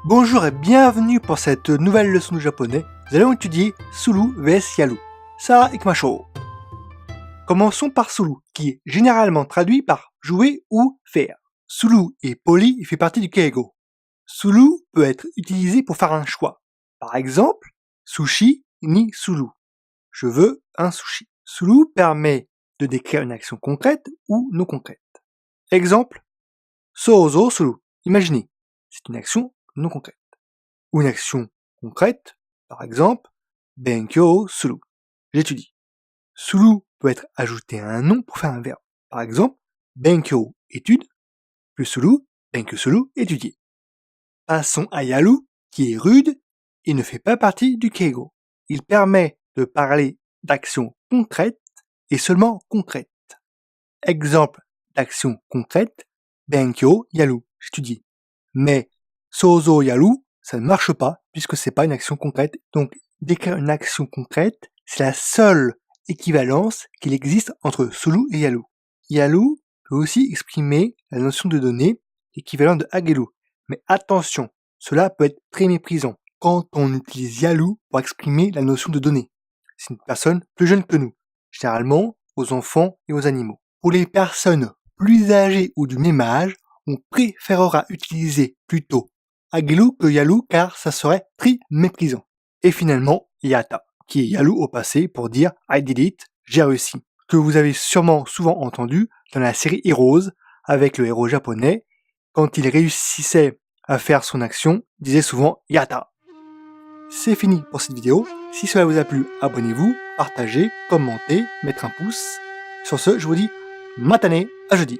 Bonjour et bienvenue pour cette nouvelle leçon de japonais. Nous allons étudier Sulu vs Yalu. Ça ikimashou. Commençons par Sulu, qui est généralement traduit par jouer ou faire. Sulu est poli et fait partie du keigo. Sulu peut être utilisé pour faire un choix. Par exemple, sushi ni sulu. Je veux un sushi. Sulu permet de décrire une action concrète ou non concrète. Exemple, sozo sulu. Imaginez, c'est une action non concrète. Ou une action concrète, par exemple, benkyou suru. J'étudie. Suru peut être ajouté à un nom pour faire un verbe. Par exemple, benkyou, étude, plus suru, benkyou suru, étudier. Passons à yaru, qui est rude et ne fait pas partie du keigo. Il permet de parler d'actions concrètes et seulement concrètes. Exemple d'action concrète, benkyou yaru, j'étudie. Mais sozo yaru, ça ne marche pas puisque c'est pas une action concrète. Donc, décrire une action concrète, c'est la seule équivalence qu'il existe entre sulu et yaru. Yaru peut aussi exprimer la notion de données, équivalent de ageru. Mais attention, cela peut être très méprisant quand on utilise yaru pour exprimer la notion de données. C'est une personne plus jeune que nous, généralement aux enfants et aux animaux. Pour les personnes plus âgées ou du même âge, on préférera utiliser plutôt ageru que yaru car ça serait très méprisant. Et finalement, yata, qui est yaru au passé pour dire I did it, j'ai réussi, que vous avez sûrement souvent entendu dans la série Heroes avec le héros japonais, quand il réussissait à faire son action, il disait souvent yata. C'est fini pour cette vidéo. Si cela vous a plu, abonnez-vous, partagez, commentez, mettre un pouce. Sur ce, je vous dis matane, à jeudi.